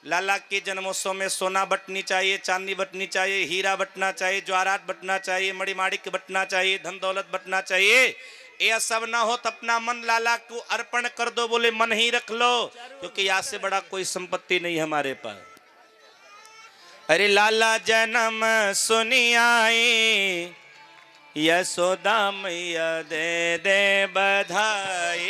लाला के जन्मोत्सव में सोना बटनी चाहिए, चांदी बटनी चाहिए, हीरा बटना चाहिए, ज्वारात बटना चाहिए, मणिमाणिक बटना चाहिए, धन दौलत बटना चाहिए। ये सब ना हो तो अपना मन लाला को अर्पण कर दो, बोले मन ही रख लो, क्योंकि यहाँ से बड़ा कोई संपत्ति नहीं हमारे पास। अरे लाला जन्म सुनी आई, यशोदा मैया दे दे बधाई।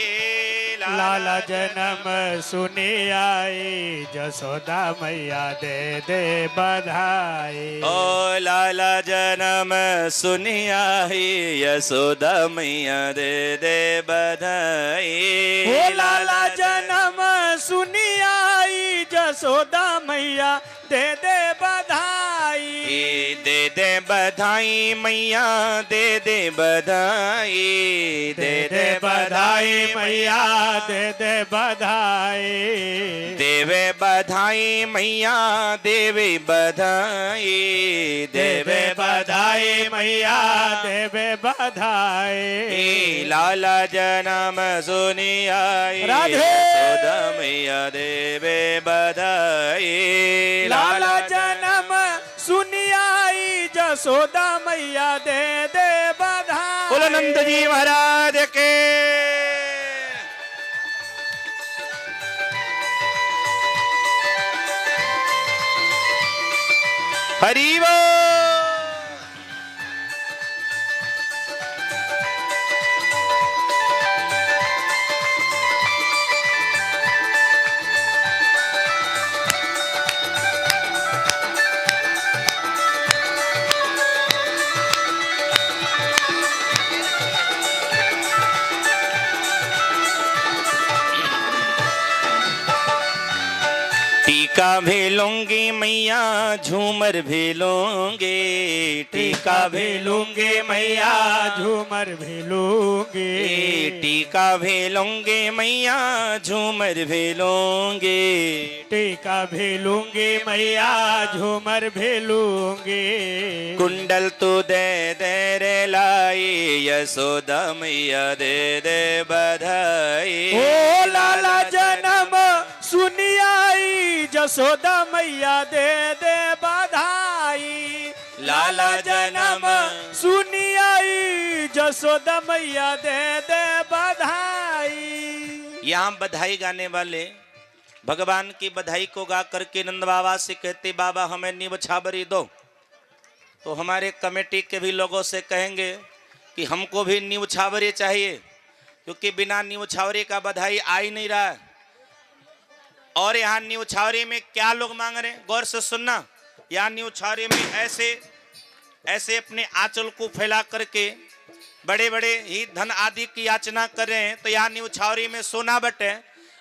लाला जन्म सुनी आई, यशोदा मैया दे दे बधाई। ओ लाला जन्म सुनी आई, यशोदा मैया दे दे बधाई। ओ लाला जन्म सुनी आई, यशोदा मैया दे दे बधाई। दे दे बधाई मैया दे दे बधाई, दे दे बधाई मैया दे दे बधाई। देवे बधाई मैया देवे बधाई, देवे बधाई मैया देवे बधाई। लाला जन्म सुनी आई, राधे। यशोदा मैया देवे बधाई। लाला जन्म सुनी आई, यशोदा मैया दे दे बधाई। बोलो नंद जी महाराज के। हरि बोल। टीका भी लूंगी मैया झूमर भी लूंगी, टीका भी लूंगी मैया झूमर भी लूंगी। टीका भी लूंगी मैया झूमर भी लूंगी। टीका भी लूंगी मैया झूमर भी लूंगी। कुंडल तू दे दे रे लाई, यशोदा मैया दे दे बधाई। ओ लाला जन्म सुनी आई, यशोदा मैया दे दे बधाई। लाला जन्म सुनी आई, यशोदा मैया दे दे बधाई। यहाँ बधाई गाने वाले भगवान की बधाई को गा करके नंद बाबा से कहते बाबा हमें नींव छावरी दो, तो हमारे कमेटी के भी लोगों से कहेंगे कि हमको भी नींव छावरी चाहिए, क्योंकि बिना नींव छावरी का बधाई आ ही नहीं रहा है। और यहाँ नींव छावरी में क्या लोग मांग रहे हैं, गौर से सुनना। यहाँ नींव छावरी में ऐसे ऐसे अपने आंचल को फैला करके बड़े बड़े ही धन आदि की याचना कर रहे हैं। तो यहाँ नींव छावरी में सोना बटे,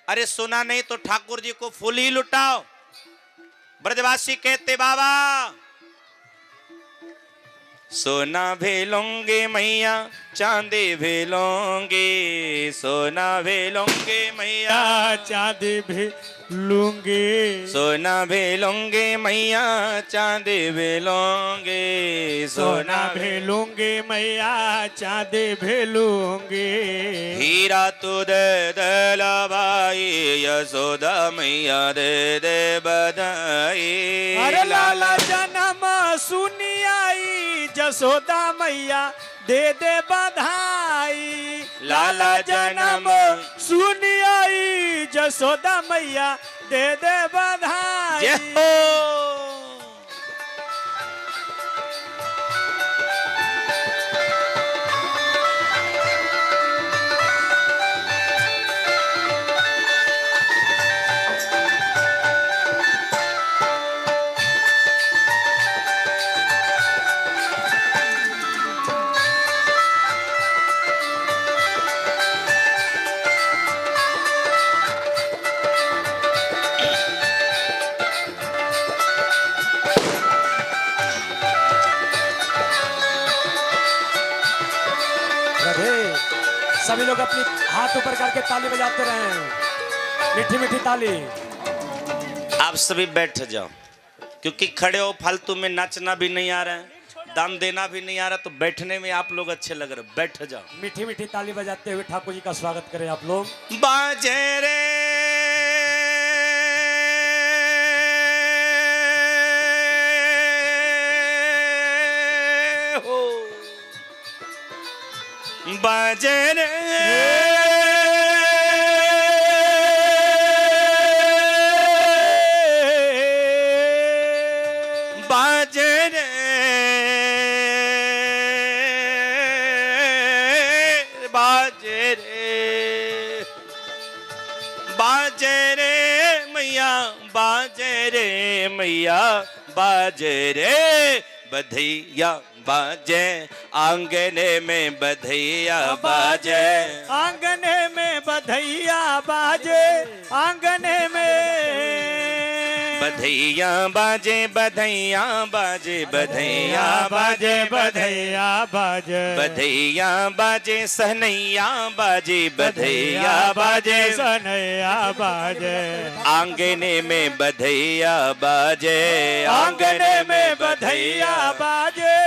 अरे सोना नहीं तो ठाकुर जी को फूल ही लुटाओ। ब्रजवासी कहते बाबा सोना भी लूंगे मैया चांदी भी लूंगी, सोना भी लूंगे मैया चांदी भी लूंगी। सोना भी लूंगे मैया चांदी भी लूंगी, सोना भी लूंगी मैया चांदी भी लूंगी। हीरा तू दे दे भाई, यशोदा मैया दे दे बधाई। अरे लाला जन्म सुनी आई, यशोदा मैया दे दे बधाई। लाला जन्म सुनी आई, यशोदा मैया दे दे बधाई। जय हो। सभी लोग अपनी हाथ ऊपर करके ताली बजाते रहें, मीठी मीठी ताली। आप सभी बैठ जाओ, क्योंकि खड़े हो फालतू में नाचना भी नहीं आ रहा है, दाम देना भी नहीं आ रहा, तो बैठने में आप लोग अच्छे लग रहे। बैठ जाओ, मीठी मीठी ताली बजाते हुए ठाकुर जी का स्वागत करें आप लोग। बाजे रे बाजे रे बाजे रे बाजे रे बाजे रे मैया बाजे रे मैया बाजे रे बधैया बाजे आंगने में बधैया बाजे आंगने में बधैया बाजे आंगने में बधैया बाजे बधैया बाजे बधैया बाजे बधैया बाजे बधैया बाजे सहनैया बाजे बधैया बाजे सनैया बाजे आंगने में बधैया बाजे आंगने में बधैया बाजे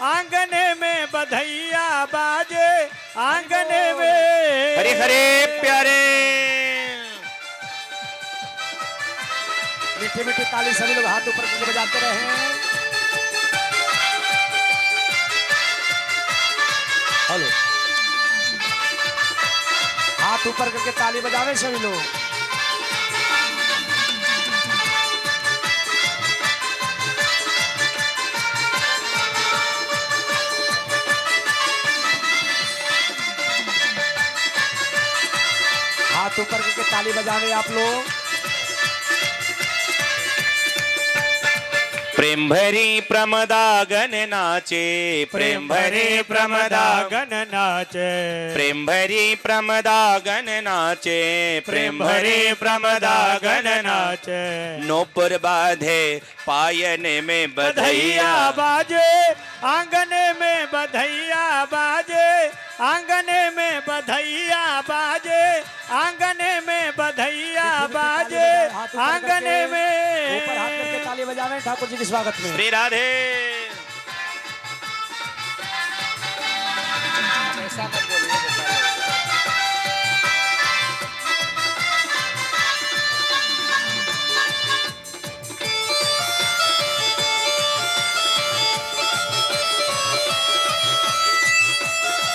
आंगने में बधैया बाजे आंगने में हरे हरे प्यारे मीठी मीठी ताली सभी लोग हाथ ऊपर करके बजाते रहे। हेलो हाथ ऊपर करके ताली बजावे सभी लोग। हाथ ऊपर करके ताली बजावे आप लोग। प्रेम भरी प्रमदागन नाचे प्रेम भरे प्रमदागन नाचे प्रेम भरी प्रमदागन नाचे प्रेम भरे प्रमदागन नाचे नोपुर बाधे पायन में बधैया बधैया बाजे आंगने में बधैया बाजे आंगने में बधैया बाजे आंगने में बधैया बाजे आंगने ऊपर हाथ करके में ताली बजावे ठाकुर जी के स्वागत में। श्री राधे ऐसा मत बोलिए।